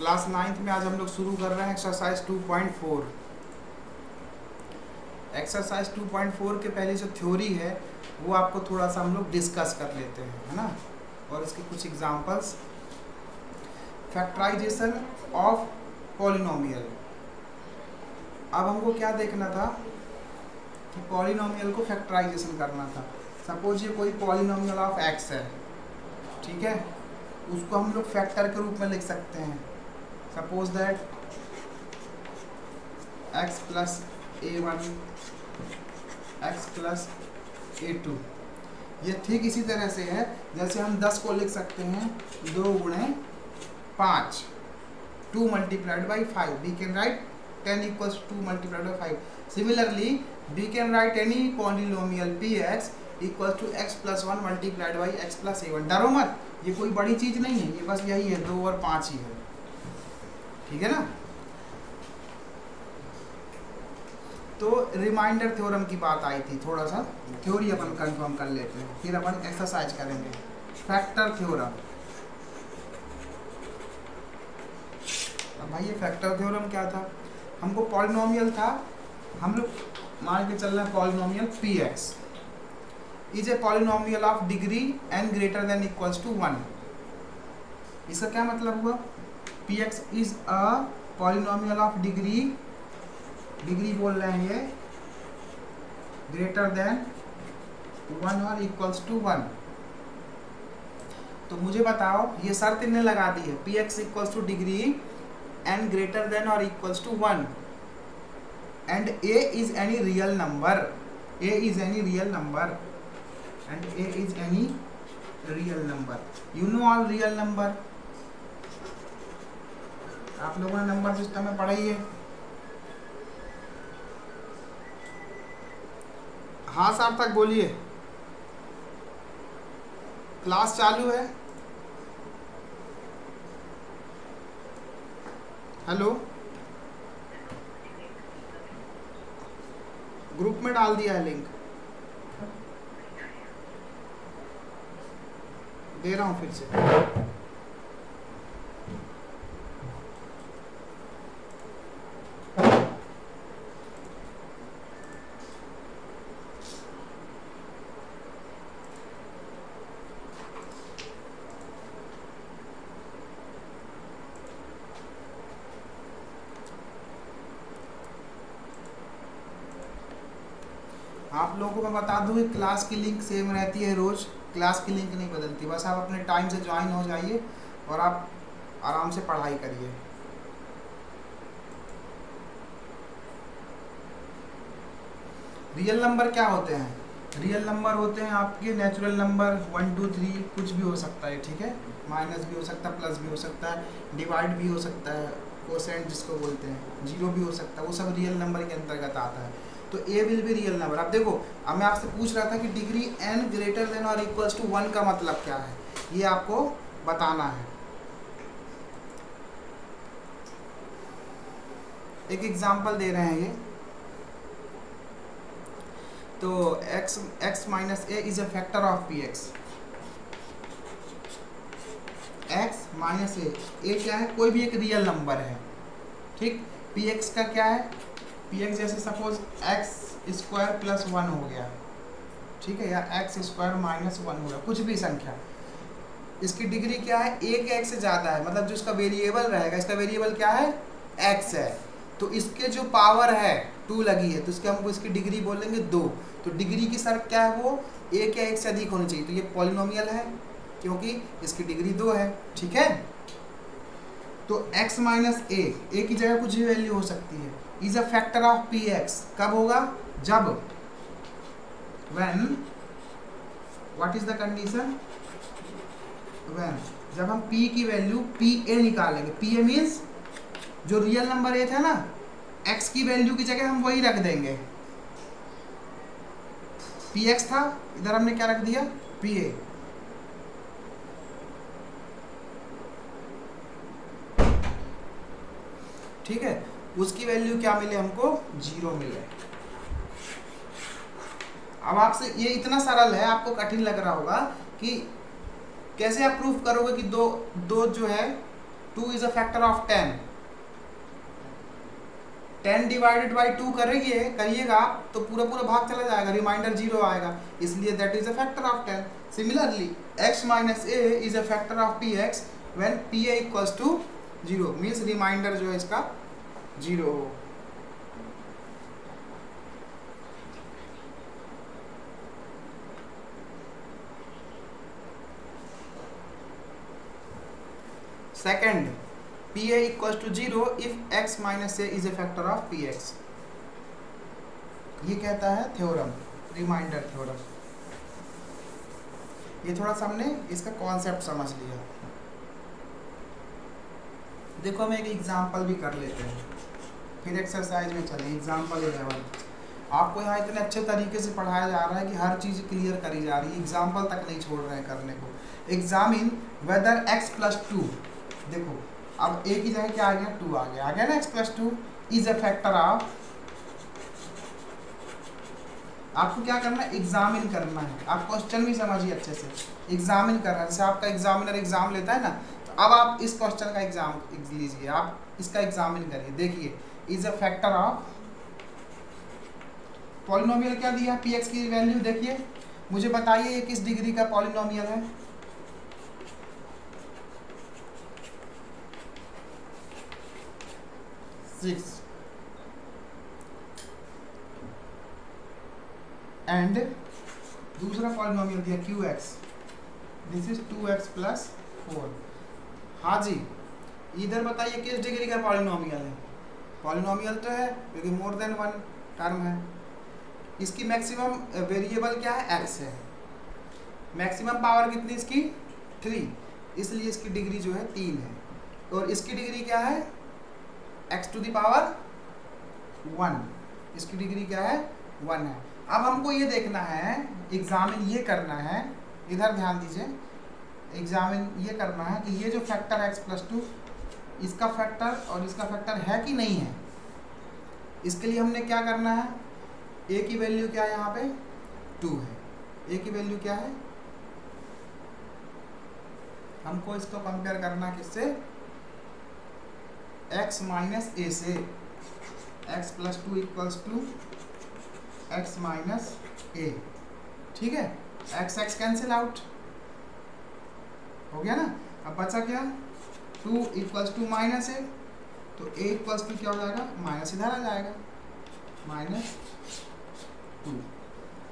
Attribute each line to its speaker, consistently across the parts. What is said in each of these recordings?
Speaker 1: Class 9th में आज हम लोग शुरू कर रहे हैं एक्सरसाइज 2.4। एक्सरसाइज 2.4 के पहले जो थ्योरी है वो आपको थोड़ा सा हम लोग डिस्कस कर लेते हैं, है ना। और इसके कुछ एग्जांपल्स। Factorization of polynomial. अब हमको क्या देखना था कि पॉलिनोमियल को फैक्टराइजेशन करना था। सपोज ये कोई पॉलिनोमियल ऑफ एक्स है, ठीक है, उसको हम लोग फैक्टर के रूप में लिख सकते हैं। Suppose that x plus a1 x plus a2। ये ठीक इसी तरह से है जैसे हम 10 को लिख सकते हैं 2 गुणे 5, 2 multiplied by 5। We can write 10 equals 2 multiplied by 5। Similarly we can write any polynomial px equals to x plus 1 multiplied by x plus a1। डरो मत, ये कोई बड़ी चीज नहीं है, ये बस यही है, 2 और 5 ही है, ठीक है ना। तो रिमाइंडर थ्योरम की बात आई थी, थोड़ा सा थ्योरी अपन कंफर्म कर लेते हैं, फिर अपन एक्सरसाइज करेंगे। Factor theorem. अब भाई ये फैक्टर थ्योरम क्या था? हमको पॉलिनोमियल था, हम लोग मान के चल रहे हैं polynomial px is a polynomial of degree n greater than equals to 1। इसका क्या मतलब हुआ? px is a polynomial of degree बोल रहे हैं ये, ग्रेटर देन 1 और इक्वल्स टू 1। तो मुझे बताओ, ये शर्त इन्हें लगा दी है px equals to degree n greater than और equals to 1 and a is any real number, a is any real number and a is any real number. You know all real number. आप लोगों ने number system में पढ़ा ही है। हाँ सार्थक बोलिए, क्लास चालू है। हेलो, ग्रुप में डाल दिया है लिंक, दे रहा हूँ फिर से। आप लोगों को मैं बता दूं कि क्लास की लिंक सेम रहती है रोज, क्लास की लिंक नहीं बदलती। बस आप अपने टाइम से ज्वाइन हो जाइए और आप आराम से पढ़ाई करिए। रियल नंबर क्या होते हैं? रियल नंबर होते हैं आपके नेचुरल नंबर 1 2 3, कुछ भी हो सकता है, ठीक है। माइनस भी हो सकता है, प्लस भी हो सकता है, डिवाइड भी हो सकता है, कोसेंट जिसको बोलते हैं, जीरो भी हो सकता है, वो सब रियल नंबर के अंतर्गत आता है। तो ए विल बी रियल नंबर। अब देखो, अब मैं आपसे पूछ रहा था कि डिग्री n ग्रेटर देन और इक्वल्स टू 1 का मतलब क्या है, ये आपको बताना है। एक एग्जांपल दे रहे हैं ये, तो x minus a is a factor of px। x minus a क्या है? कोई भी एक रियल नंबर है, ठीक। px का क्या है? px जैसे सपोज x स्क्वायर प्लस 1 हो गया, ठीक है, या x स्क्वायर माइनस 1 हो गया, कुछ भी संख्या। इसकी डिग्री क्या है? a के x से ज़्यादा है, मतलब जो इसका वेरिएबल रहेगा, इसका वेरिएबल क्या है? x है। तो इसके जो पावर है 2 लगी है, तो इसके हमको इसकी डिग्री बोलेंगे 2। तो डिग्री की शर्त क्या है? वो a के x से अधिक होनी चाहिए। तो ये पॉलिनोमियल है क्योंकि इसकी डिग्री 2 है, ठीक है। तो x माइनस ए की जगह कुछ भी वैल्यू हो सकती है, is a factor of px। कब होगा? जब when, what is the condition? when, जब हम p की वैल्यू pa निकालेंगे। pa मीन्स जो रियल नंबर ए था ना, x की वैल्यू की जगह हम वही रख देंगे। px था, इधर हमने क्या रख दिया? pa। ठीक है, उसकी वैल्यू क्या मिले हमको? 0 मिले। अब आपसे ये इतना सरल है, आपको कठिन लग रहा होगा कि कैसे आप प्रूफ करोगे कि दो जो है 2 is a factor of 10, 10 divided by 2 करिएगा तो पूरा पूरा भाग चला जाएगा, रिमाइंडर 0 आएगा, इसलिए that is a factor of 10। Similarly x minus a is a factor of px when pa equals to 0, means remainder जो है इसका 0 हो। Second, pa equals to 0 if x minus a is a factor of px। ये कहता है theorem, remainder theorem. ये थोड़ा सा हमने इसका कॉन्सेप्ट समझ लिया। देखो हम एक एग्जांपल भी कर लेते हैं, फिर एक्सरसाइज में चलें। एग्जांपल 11, आपको यहाँ इतने अच्छे तरीके से पढ़ाया जा रहा है कि हर चीज़ क्लियर करी जा रही है, एग्जांपल तक नहीं छोड़ रहे हैं करने को। एग्जामिन वेदर x प्लस 2, देखो अब a की जगह क्या आ गया, 2 आ गया ना, x plus 2 is a factor of, आपको क्या करना है, एग्जामिन करना है। आप क्वेश्चन भी समझिए अच्छे से, एग्जामिन करना है। जैसे आपका एग्जामिनर एग्जाम लेता है ना, तो अब आप इस क्वेश्चन का एग्जाम लीजिए, आप इसका एग्जामिन करिए। देखिए, is a factor of, polynomial क्या दिया, px की वैल्यू देखिए, मुझे बताइए ये किस डिग्री का पॉलिनोमियल है। एंड दूसरा पॉलिनोमियल दिया qx, this is 2x plus 4। हाँ जी, इधर बताइए किस डिग्री का पॉलिनोमियल है। पॉलिनोमियल तो है क्योंकि मोर देन 1 टर्म है। इसकी मैक्सिमम वेरिएबल क्या है, x है। मैक्सिमम पावर कितनी इसकी, 3, इसलिए इसकी डिग्री जो है 3 है। और इसकी डिग्री क्या है, x टू द पावर 1, इसकी डिग्री क्या है, 1 है। अब हमको ये देखना है, एग्जामिन ये करना है, इधर ध्यान दीजिए, एग्जामिन ये करना है कि ये जो फैक्टर x प्लस 2, इसका फैक्टर और इसका फैक्टर है कि नहीं है। इसके लिए हमने क्या करना है, a की वैल्यू क्या है, यहाँ पे 2 है, a की वैल्यू क्या है, हमको इसको कंपेयर करना किससे, x माइनस a से। x plus 2 equals to x minus a, ठीक है, x कैंसिल आउट हो गया ना। अब बचा क्या, 2 इक्वल्स टू माइनस a, तो a इक्वल्स टू क्या हो जाएगा, माइनस इधर आ जाएगा, माइनस 2,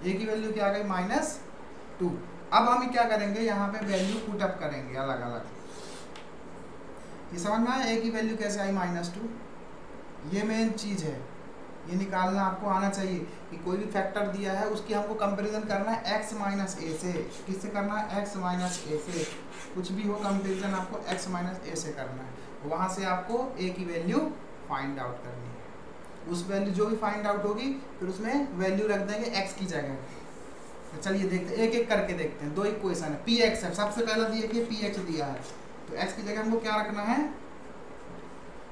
Speaker 1: a की वैल्यू क्या आ गई, माइनस 2। अब हम क्या करेंगे, यहाँ पे वैल्यू पुट अप करेंगे अलग अलग। ये समझ में आया, a की वैल्यू कैसे आई, माइनस 2। ये मेन चीज़ है, ये निकालना आपको आना चाहिए कि कोई भी फैक्टर दिया है उसकी हमको कंपैरिजन करना है x माइनस a से। किससे करना है, x माइनस a से। कुछ भी हो कंपैरिजन आपको x माइनस a से करना है, वहाँ से आपको a की वैल्यू फाइंड आउट करनी है। उस वैल्यू जो भी फाइंड आउट होगी फिर उसमें वैल्यू रख देंगे x की जगह। तो चलिए देखते हैं, एक एक करके देखते हैं। 2 इक्वेशन है, px है, सबसे पहला दिया कि px दिया है, तो x की जगह हमको क्या रखना है,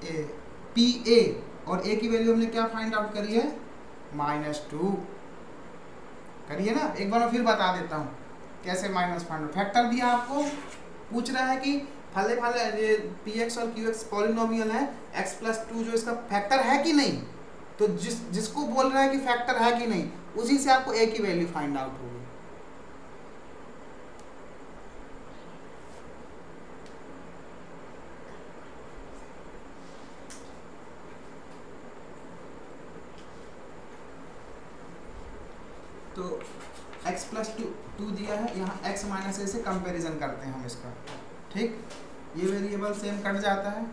Speaker 1: a, pa, और a की वैल्यू हमने क्या फाइंड आउट करी है, -2 करिए ना। एक बार मैं फिर बता देता हूँ कैसे माइनस फाइंड। फैक्टर दिया आपको, पूछ रहा है कि फले px और qx पॉलिनोमियल है, x प्लस 2 जो इसका फैक्टर है कि नहीं। तो जिसको बोल रहा है कि फैक्टर है कि नहीं, उसी से आपको a की वैल्यू फाइंड आउट होगी। तो x प्लस 2 दिया है, यहाँ x माइनस a से कंपैरिजन करते हैं हम इसका, ठीक। ये वेरिएबल सेम कट जाता है,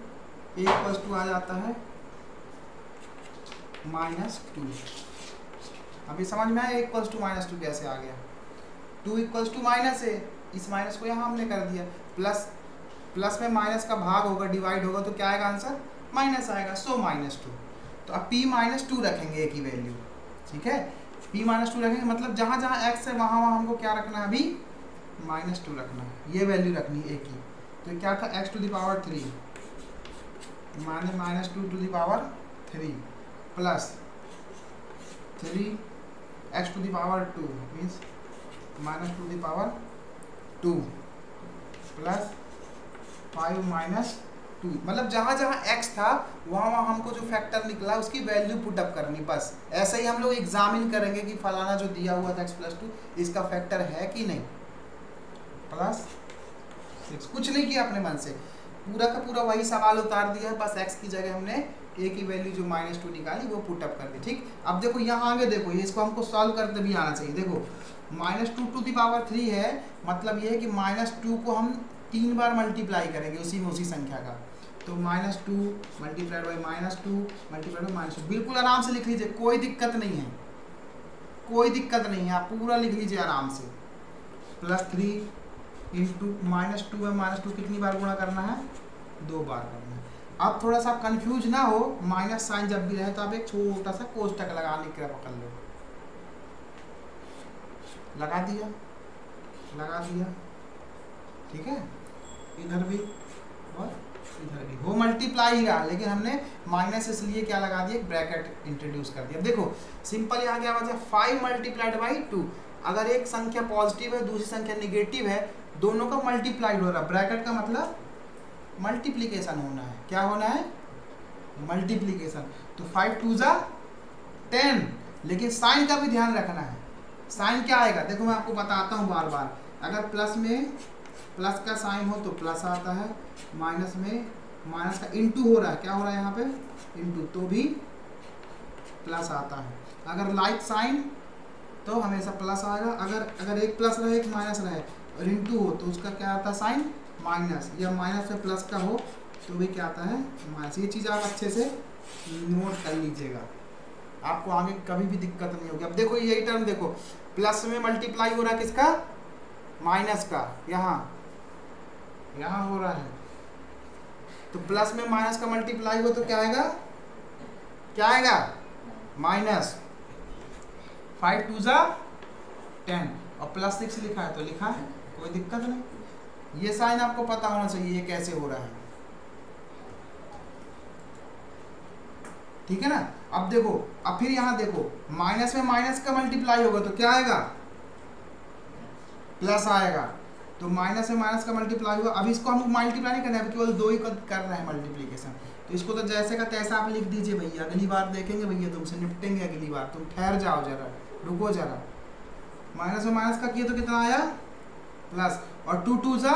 Speaker 1: a इक्वल्स 2 आ जाता है -2। अभी समझ में आया a इक्वल्स टू -2 कैसे आ गया। 2 इक्वल्स टू माइनस a, इस माइनस को यहाँ हमने कर दिया, प्लस में माइनस का भाग होगा, डिवाइड होगा, तो क्या आएगा आंसर, माइनस आएगा, सो -2। तो अब p -2 रखेंगे a की वैल्यू, ठीक है। p -2 रखेंगे, मतलब जहाँ जहाँ x है वहाँ हमको क्या रखना है, अभी -2 रखना है, ये वैल्यू रखनी है a की। तो क्या था, x टू द पावर 3 माने -2 to the power 3 plus 3 x to the power 2 means -2 to the power 2 plus 5 minus 2, मतलब जहाँ जहाँ x था वहाँ वहाँ हमको जो फैक्टर निकला उसकी वैल्यू पुटअप करनी, बस ऐसे ही हम लोग एग्जामिन करेंगे कि फलाना जो दिया हुआ था x+2 इसका फैक्टर है कि नहीं, +6, कुछ नहीं किया अपने मन से, पूरा का पूरा वही सवाल उतार दिया है, बस x की जगह हमने a की वैल्यू जो -2 निकाली वो पुटअप कर दी। ठीक, अब देखो यहाँ आगे देखो, ये इसको हमको सॉल्व करते भी आना चाहिए। देखो -2⁻³ है, मतलब ये है कि -2 को हम 3 बार मल्टीप्लाई करेंगे उसी संख्या का, तो -2 × -2 × -2, बिल्कुल आराम से लिख लीजिए, कोई दिक्कत नहीं है, कोई दिक्कत नहीं है, आप पूरा लिख लीजिए आराम से। +3 × -2 है, -2 कितनी बार गुणा करना है, 2 बार करना है। अब थोड़ा सा कंफ्यूज ना हो, माइनस साइन जब भी रहे तो आप एक छोटा सा कोष्टक लगाने की पकड़ लो, लगा दिया, ठीक है, इधर भी और इधर भी हो मल्टीप्लाई का, लेकिन हमने माइनस इसलिए क्या लगा दिया, ब्रैकेट इंट्रोड्यूस कर दिया। देखो सिंपल यहाँ क्या बात है, 5 × 2, अगर एक संख्या पॉजिटिव है दूसरी संख्या निगेटिव है, दोनों का मल्टीप्लाइड हो रहा है, ब्रैकेट का मतलब मल्टीप्लिकेशन होना है, क्या होना है, मल्टीप्लिकेशन। तो 5 × 2 = 10, लेकिन साइन का भी ध्यान रखना है, साइन क्या आएगा, देखो मैं आपको बताता हूँ बार बार, अगर प्लस में प्लस का साइन हो तो प्लस आता है, माइनस में माइनस का इंटू हो रहा है, क्या हो रहा है यहाँ पे, इंटू, तो भी प्लस आता है। अगर लाइक साइन तो हमेशा प्लस आएगा, अगर एक प्लस रहे एक माइनस रहे और इंटू हो तो उसका क्या आता है, साइन माइनस, या माइनस में प्लस का हो तो भी क्या आता है, माइनस। ये चीज़ आप अच्छे से नोट कर लीजिएगा, आपको आगे कभी भी दिक्कत नहीं होगी। अब देखो यही टर्म देखो, प्लस में मल्टीप्लाई हो रहा है किसका, माइनस का, यहाँ हो रहा है, तो प्लस में माइनस का मल्टीप्लाई हो तो क्या आएगा, माइनस। 5 × 2 = 10 और +6 लिखा है तो लिखा है, कोई दिक्कत नहीं। ये साइन आपको पता होना चाहिए ये कैसे हो रहा है, ठीक है ना। अब देखो, अब फिर यहाँ देखो, माइनस में माइनस का मल्टीप्लाई होगा तो क्या आएगा, प्लस आएगा, तो माइनस में माइनस का मल्टीप्लाई हुआ। अब इसको हम मल्टीप्लाई नहीं करना है, केवल 2 ही कर रहे हैं मल्टीप्लिकेशन, तो इसको तो जैसे का तैसा आप लिख दीजिए भैया, अगली बार देखेंगे भैया, तुमसे निपटेंगे अगली बार, तुम ठहर जाओ जरा, रुको जरा। माइनस में माइनस का किया तो कितना आया, प्लस, और 2 × 2 =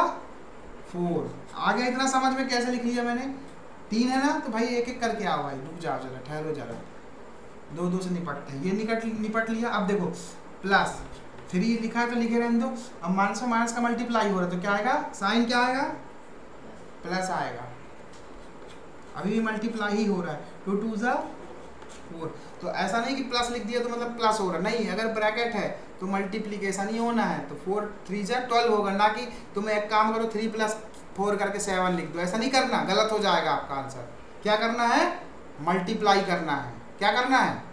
Speaker 1: 4, आ गया। इतना समझ में कैसे लिख लिया मैंने, 3 है ना, तो भाई एक एक करके आओ भाई, रुक जाओ जरा, ठहरो जरा, 2 से निपटते हैं, ये निपट लिया। अब देखो प्लस 3 लिखा है तो लिखे रहने दो, अब माइनस में माइनस का मल्टीप्लाई हो रहा है तो क्या आएगा, साइन क्या आएगा, प्लस आएगा, अभी भी मल्टीप्लाई ही हो रहा है। 2 × 2 = 4, तो ऐसा नहीं कि प्लस लिख दिया तो मतलब प्लस हो रहा है, नहीं, अगर ब्रैकेट है तो मल्टीप्लिकेशन ही होना है, तो 4 × 3 = 12 होगा, ना कि तुम एक काम करो 3 + 4 करके 7 लिख दो, ऐसा नहीं करना, गलत हो जाएगा आपका आंसर। क्या करना है, मल्टीप्लाई करना है, क्या करना है,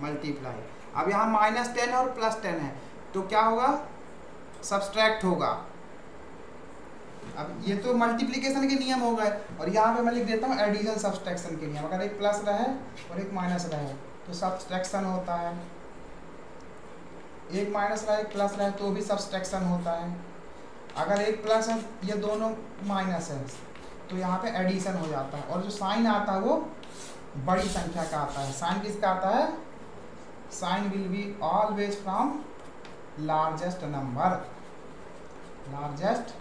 Speaker 1: मल्टीप्लाई। अब यहाँ -10 और +10 है तो क्या होगा, सब्सट्रैक्ट होगा। अब ये तो मल्टीप्लिकेशन के नियम हो गए, और यहाँ पे मैं लिख देता हूँ एडिशन सब्सट्रैक्शन के नियम। अगर एक प्लस रहे और एक माइनस रहे तो सब्सट्रैक्शन होता है, एक माइनस रहे एक प्लस रहे तो भी सब्सट्रैक्शन होता है। अगर एक प्लस है ये दोनों माइनस है तो यहाँ पे एडिशन हो जाता है, और जो साइन आता है वो बड़ी संख्या का आता है। साइन किसका आता है, sign will be always from largest number, largest.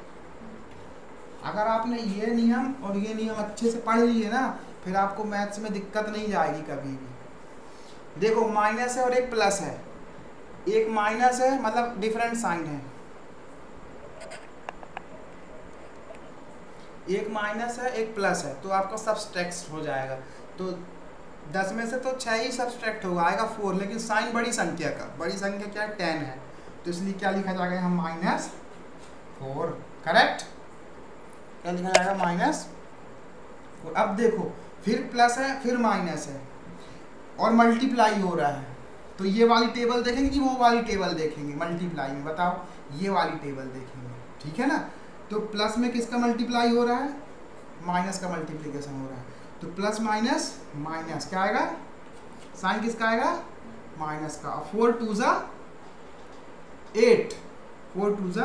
Speaker 1: अगर आपने ये नियम और ये नियम अच्छे से पढ़ लिए ना, फिर आपको मैथ्स में दिक्कत नहीं जाएगी कभी भी। देखो माइनस है और एक प्लस है, एक माइनस है मतलब डिफरेंट साइन है, एक माइनस है एक प्लस है, तो आपका सब्सट्रैक्ट हो जाएगा। तो 10 में से तो 6 ही सब्सट्रैक्ट होगा, आएगा 4, लेकिन साइन बड़ी संख्या का, बड़ी संख्या क्या है, 10 है, तो इसलिए क्या लिखा जाएगा यहाँ, -4, करेक्ट। क्या लिखा जाएगा, -4। अब देखो फिर प्लस है फिर माइनस है और मल्टीप्लाई हो रहा है, तो ये वाली टेबल देखेंगे कि वो वाली टेबल देखेंगे मल्टीप्लाई में, बताओ, ये वाली टेबल देखेंगे, ठीक है ना। तो प्लस में किसका मल्टीप्लाई हो रहा है, माइनस का मल्टीप्लिकेशन हो रहा है, तो प्लस माइनस माइनस क्या आएगा, साइन किसका आएगा, माइनस का। 4 × 2 = 8, 4 × 2 =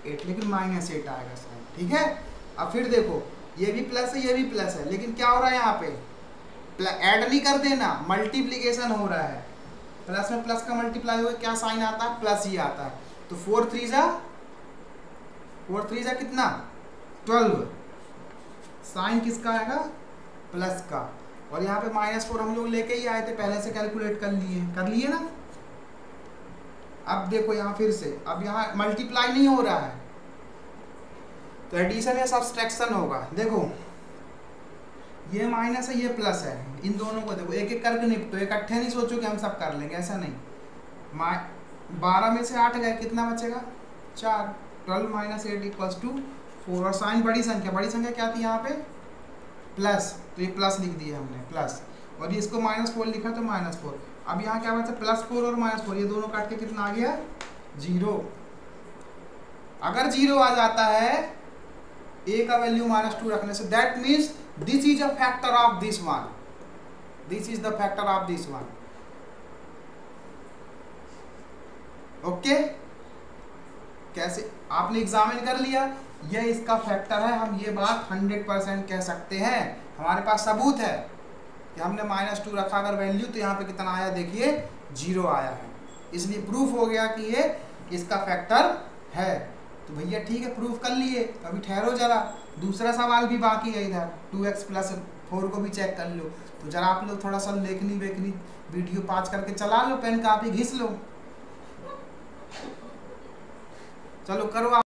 Speaker 1: 8, लेकिन -8 आएगा साइन, ठीक है। अब फिर देखो ये भी प्लस है, ये भी प्लस है, लेकिन क्या हो रहा है यहाँ पे, ऐड नहीं कर देना, मल्टीप्लीकेशन हो रहा है। प्लस में प्लस का मल्टीप्लाई हुआ, क्या साइन आता है, प्लस ही आता है। तो 4 3 जा कितना 12, साइन किसका आएगा, प्लस का। और यहाँ पे -4 हम लोग लेके ही आए थे, पहले से कैलकुलेट कर लिए ना। अब देखो यहाँ फिर से, अब यहाँ मल्टीप्लाई नहीं हो रहा है, तो एडिशन या सब्सट्रैक्शन होगा। देखो ये माइनस है, ये प्लस है, इन दोनों को देखो एक एक करके निपटो, इकट्ठे नहीं सोचो कि हम सब कर लेंगे, ऐसा नहीं। 12 में से 8 गए, कितना बचेगा 4, 12 - 8 = 4। और साइन बड़ी संख्या क्या थी यहाँ पे, प्लस, तो ये प्लस लिख दिया हमने, प्लस। और ये इसको -4 लिखा तो -4। अब यहाँ क्या बचा, +4 और -4, ये दोनों काट के कितना आ गया 0। अगर 0 आ जाता है a का वैल्यू -2 रखने से, that means this is a factor of this one, this is the factor of this one. Okay, कैसे आपने एग्जामिन कर लिया, ये इसका फैक्टर है, हम ये बात 100% कह सकते हैं, हमारे पास सबूत है कि हमने -2 रखा अगर वैल्यू, तो यहाँ पे कितना आया देखिए 0 आया है, इसलिए प्रूफ हो गया कि ये इसका फैक्टर है। तो भैया ठीक है, प्रूफ कर लिए, अभी ठहरो जरा, दूसरा सवाल भी बाकी है इधर, 2x + 4 को भी चेक कर लो। तो जरा आप लोग थोड़ा सा लेखनी वेखनी वीडियो पाँच करके चला लो, पेन कापी घिस लो, चलो करो आप।